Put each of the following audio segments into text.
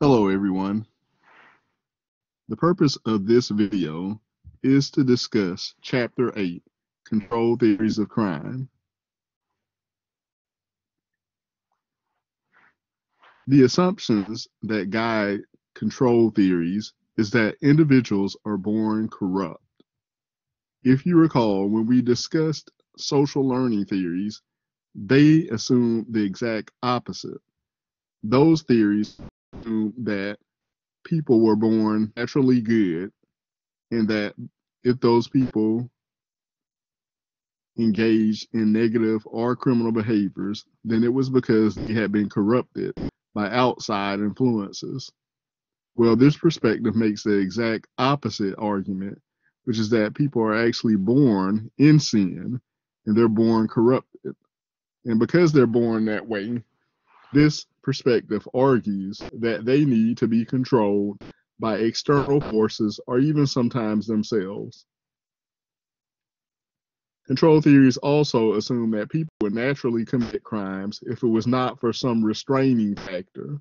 Hello everyone. The purpose of this video is to discuss Chapter 8, Control Theories of Crime. The assumptions that guide control theories is that individuals are born corrupt. If you recall, when we discussed social learning theories, they assume the exact opposite. Those theories assume that people were born naturally good, and that if those people engaged in negative or criminal behaviors, then it was because they had been corrupted by outside influences. Well, this perspective makes the exact opposite argument, which is that people are actually born in sin and they're born corrupted. And because they're born that way, this perspective argues that they need to be controlled by external forces or even sometimes themselves. Control theories also assume that people would naturally commit crimes if it was not for some restraining factor.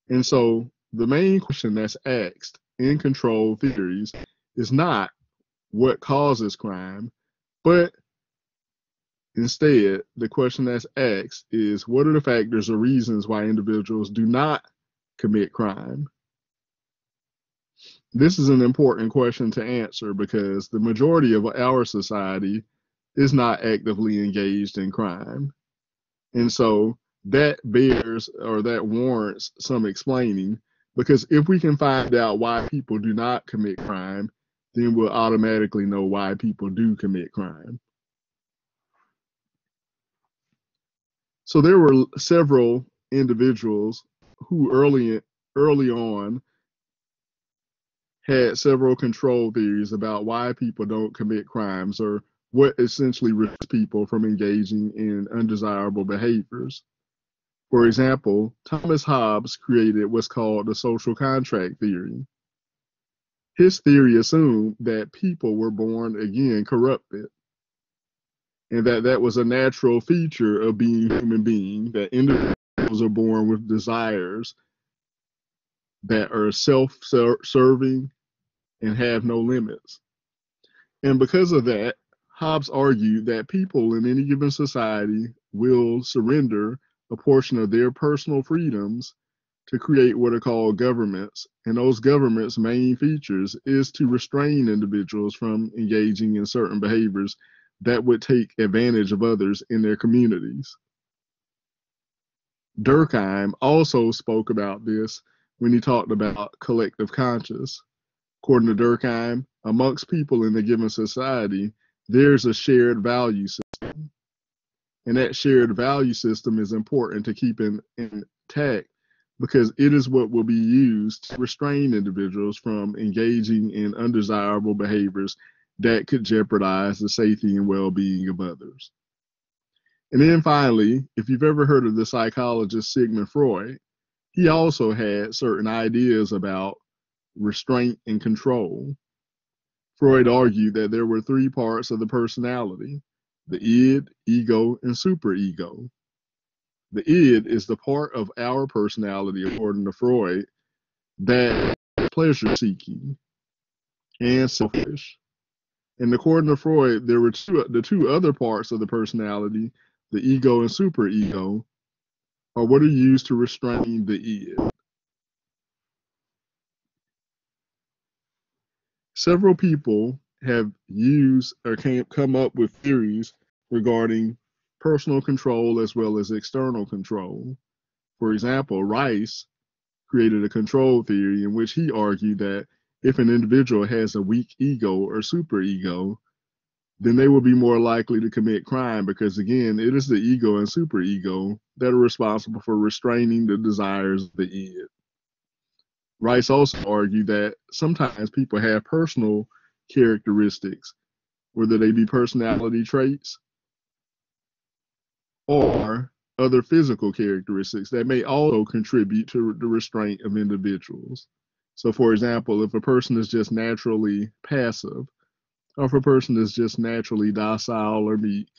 And so the main question that's asked in control theories is not what causes crime, but instead, the question that's asked is what are the factors or reasons why individuals do not commit crime? This is an important question to answer because the majority of our society is not actively engaged in crime. And so that bears or that warrants some explaining, because if we can find out why people do not commit crime, then we'll automatically know why people do commit crime. So there were several individuals who early on had several control theories about why people don't commit crimes or what essentially risks people from engaging in undesirable behaviors. For example, Thomas Hobbes created what's called the social contract theory. His theory assumed that people were born again corrupted, and that was a natural feature of being a human being, that individuals are born with desires that are self-serving and have no limits. And because of that, Hobbes argued that people in any given society will surrender a portion of their personal freedoms to create what are called governments. And those governments' main features is to restrain individuals from engaging in certain behaviors that would take advantage of others in their communities. Durkheim also spoke about this when he talked about collective conscience. According to Durkheim, amongst people in a given society, there's a shared value system. And that shared value system is important to keep intact because it is what will be used to restrain individuals from engaging in undesirable behaviors that could jeopardize the safety and well-being of others. And then finally, if you've ever heard of the psychologist Sigmund Freud, he also had certain ideas about restraint and control. Freud argued that there were three parts of the personality: the id, ego, and superego. The id is the part of our personality, according to Freud, that is pleasure-seeking and selfish. And according to Freud, there were the two other parts of the personality, the ego and superego, are what are used to restrain the id. Several people have used or come up with theories regarding personal control as well as external control. For example, Rice created a control theory in which he argued that if an individual has a weak ego or superego, then they will be more likely to commit crime because, again, it is the ego and superego that are responsible for restraining the desires of the id. Rice also argued that sometimes people have personal characteristics, whether they be personality traits or other physical characteristics that may also contribute to the restraint of individuals. So, for example, if a person is just naturally passive, or if a person is just naturally docile or meek,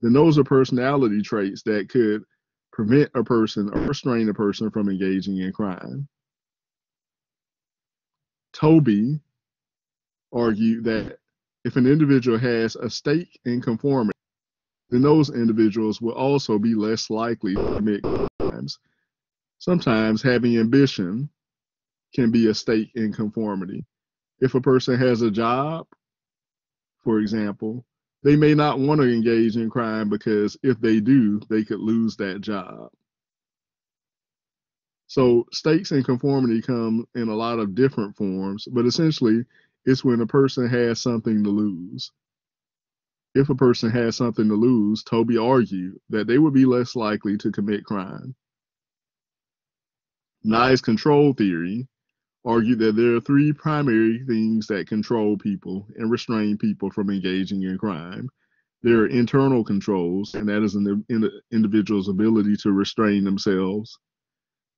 then those are personality traits that could prevent a person or restrain a person from engaging in crime. Tobey argued that if an individual has a stake in conformity, then those individuals will also be less likely to commit crimes. Sometimes having ambition can be a stake in conformity. If a person has a job, for example, they may not want to engage in crime because if they do, they could lose that job. So stakes in conformity come in a lot of different forms, but essentially it's when a person has something to lose. If a person has something to lose, Tobey argued that they would be less likely to commit crime. Nye's control theory argued that there are three primary things that control people and restrain people from engaging in crime. There are internal controls, and that is an individual's ability to restrain themselves.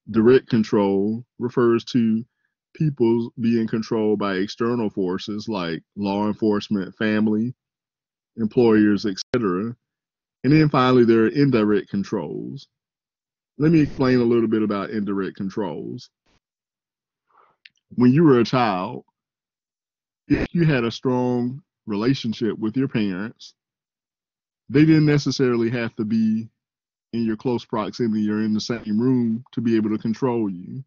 Direct control refers to people being controlled by external forces like law enforcement, family, employers, etc. And then finally, there are indirect controls. Let me explain a little bit about indirect controls. When you were a child, if you had a strong relationship with your parents, they didn't necessarily have to be in your close proximity or in the same room to be able to control you.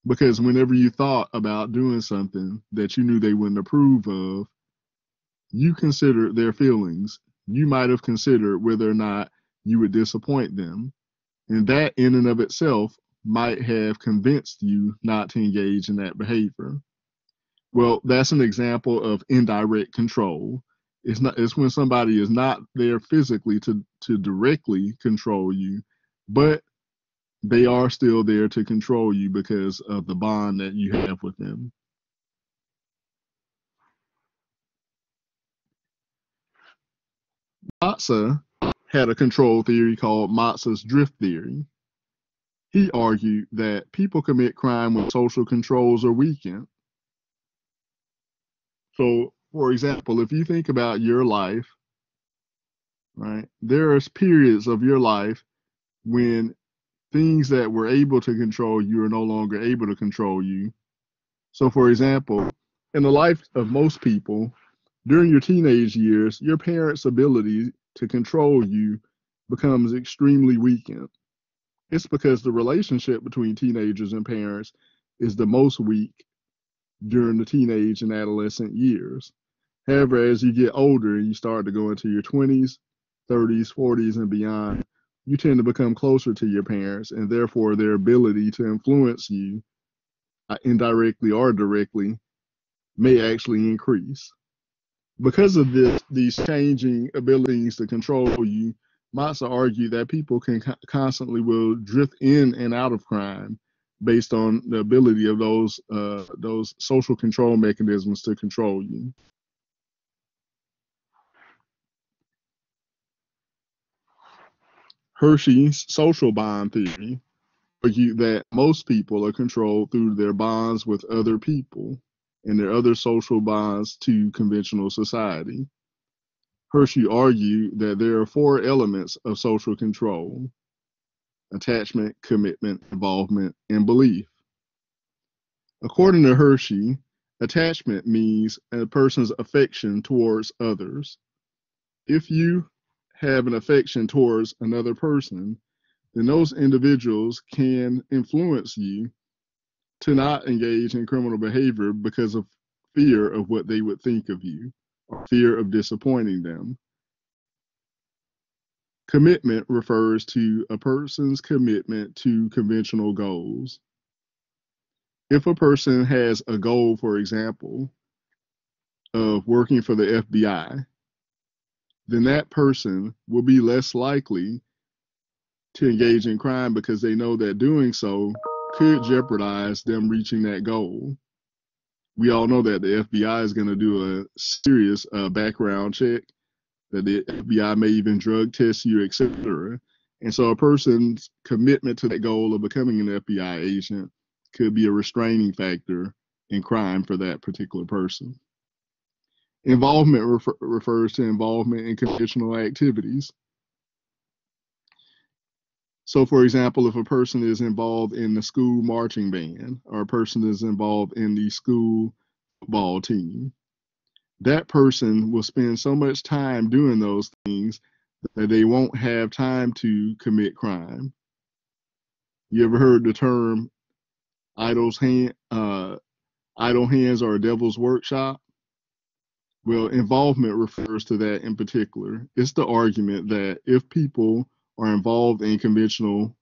Because whenever you thought about doing something that you knew they wouldn't approve of, you considered their feelings. You might have considered whether or not you would disappoint them. And that in and of itself might have convinced you not to engage in that behavior. Well, that's an example of indirect control. It's when somebody is not there physically to directly control you, but they are still there to control you because of the bond that you have with them. Matza had a control theory called Matza's drift theory. He argued that people commit crime when social controls are weakened. So, for example, if you think about your life, right, there are periods of your life when things that were able to control you are no longer able to control you. So, for example, in the life of most people, during your teenage years, your parents' ability to control you becomes extremely weakened. It's because the relationship between teenagers and parents is the most weak during the teenage and adolescent years. However, as you get older and you start to go into your 20s, 30s, 40s, and beyond, you tend to become closer to your parents, and therefore their ability to influence you indirectly or directly may actually increase. Because of these changing abilities to control you, Matza argued that people can constantly will drift in and out of crime based on the ability of those social control mechanisms to control you. Hershey's social bond theory argued that most people are controlled through their bonds with other people and their other social bonds to conventional society. Hershey argued that there are four elements of social control: attachment, commitment, involvement, and belief. According to Hershey, attachment means a person's affection towards others. If you have an affection towards another person, then those individuals can influence you to not engage in criminal behavior because of fear of what they would think of you or fear of disappointing them. Commitment refers to a person's commitment to conventional goals. If a person has a goal, for example, of working for the FBI, then that person will be less likely to engage in crime because they know that doing so could jeopardize them reaching that goal. We all know that the FBI is going to do a serious background check, that the FBI may even drug test you, etc. And so a person's commitment to that goal of becoming an FBI agent could be a restraining factor in crime for that particular person. Involvement refers to involvement in conventional activities. So, for example, if a person is involved in the school marching band or a person is involved in the school football team, that person will spend so much time doing those things that they won't have time to commit crime. You ever heard the term idle hands are a devil's workshop? Well, involvement refers to that in particular. It's the argument that if people are involved in conventional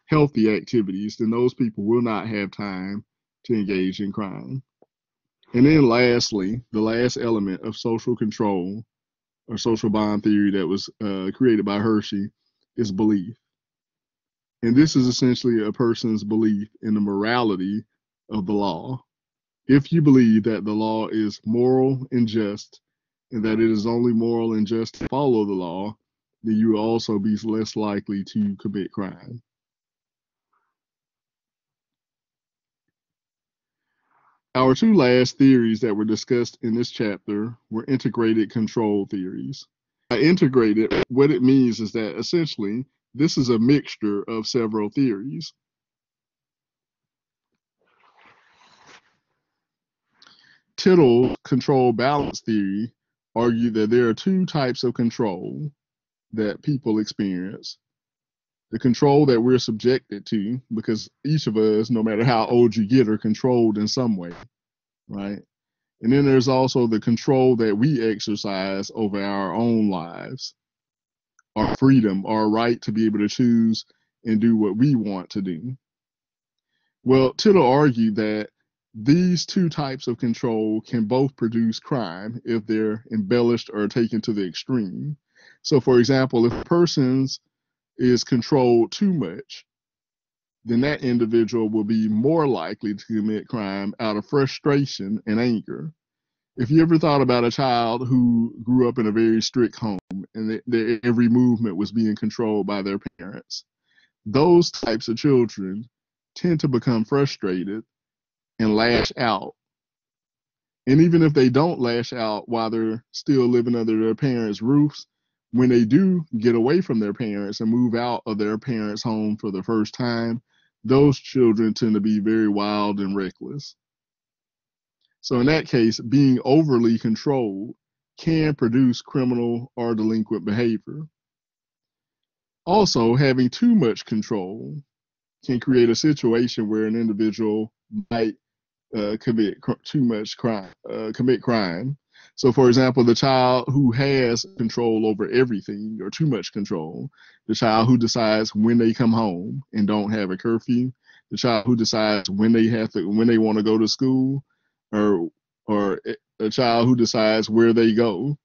healthy activities, then those people will not have time to engage in crime. And then lastly, the last element of social control or social bond theory that was created by Hershey is belief. And this is essentially a person's belief in the morality of the law. If you believe that the law is moral and just, and that it is only moral and just to follow the law, then you will also be less likely to commit crime. Our two last theories that were discussed in this chapter were integrated control theories. By integrated, what it means is that essentially this is a mixture of several theories. Tittle's control balance theory argued that there are two types of control that people experience. The control that we're subjected to, because each of us, no matter how old you get, are controlled in some way, right? And then there's also the control that we exercise over our own lives, our freedom, our right to be able to choose and do what we want to do. Well, Tittle argued that these two types of control can both produce crime if they're embellished or taken to the extreme. So, for example, if a person is controlled too much, then that individual will be more likely to commit crime out of frustration and anger. If you ever thought about a child who grew up in a very strict home and their every movement was being controlled by their parents, those types of children tend to become frustrated and lash out. And even if they don't lash out while they're still living under their parents' roofs, when they do get away from their parents and move out of their parents' home for the first time, those children tend to be very wild and reckless. So in that case, being overly controlled can produce criminal or delinquent behavior. Also, having too much control can create a situation where an individual might commit crime. So, for example, the child who has control over everything or too much control, the child who decides when they come home and don't have a curfew, the child who decides when they want to go to school, or a child who decides where they go.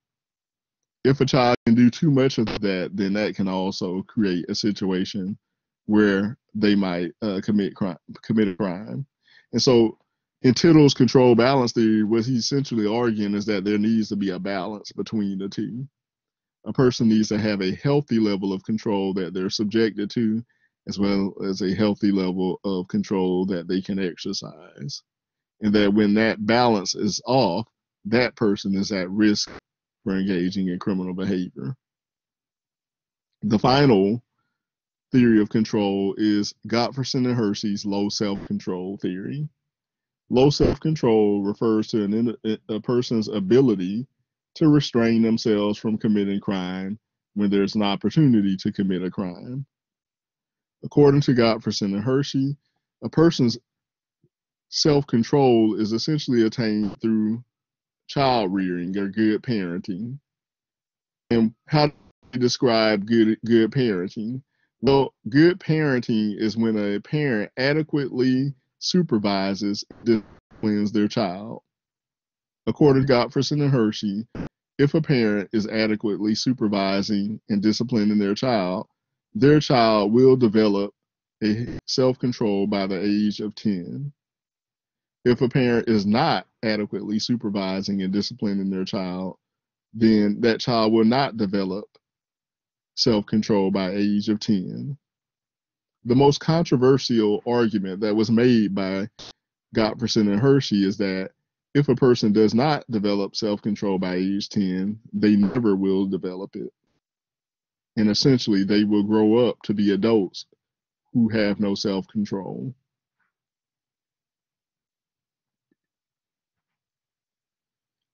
If a child can do too much of that, then that can also create a situation where they might commit a crime. And so in Tittle's control balance theory, what he's essentially arguing is that there needs to be a balance between the two. A person needs to have a healthy level of control that they're subjected to, as well as a healthy level of control that they can exercise. And that when that balance is off, that person is at risk for engaging in criminal behavior. The final theory of control is Gottfredson and Hershey's low self-control theory. Low self-control refers to a person's ability to restrain themselves from committing crime when there's an opportunity to commit a crime. According to Gottfredson and Hershey, a person's self-control is essentially attained through child rearing or good parenting. And how do you describe good parenting? Well, good parenting is when a parent adequately supervises and disciplines their child. According to Gottfredson and Hershey, if a parent is adequately supervising and disciplining their child will develop a self-control by the age of 10. If a parent is not adequately supervising and disciplining their child, then that child will not develop self-control by age of 10. The most controversial argument that was made by Gottfredson and Hershey is that if a person does not develop self-control by age 10, they never will develop it. And essentially, they will grow up to be adults who have no self-control.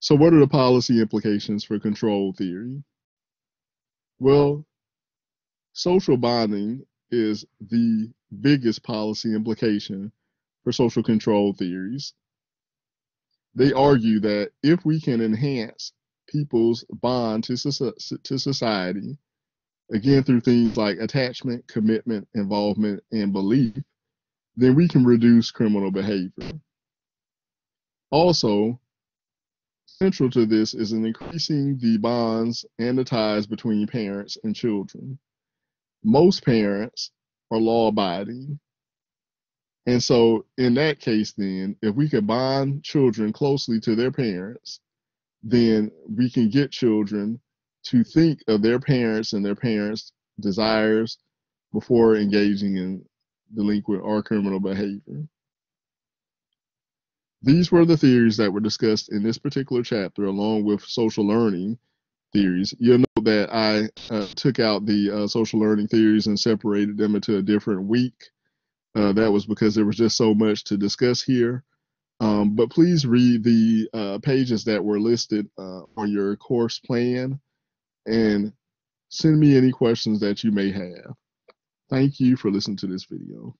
So what are the policy implications for control theory? Well, social bonding is the biggest policy implication for social control theories. They argue that if we can enhance people's bond to society, again through things like attachment, commitment, involvement, and belief, then we can reduce criminal behavior. Also, central to this is an increasing the bonds and the ties between parents and children. Most parents are law-abiding. And so in that case, then, if we could bond children closely to their parents, then we can get children to think of their parents and their parents' desires before engaging in delinquent or criminal behavior. These were the theories that were discussed in this particular chapter, along with social learning theories. You'll know that I took out the social learning theories and separated them into a different week. That was because there was just so much to discuss here. But please read the pages that were listed on your course plan and send me any questions that you may have. Thank you for listening to this video.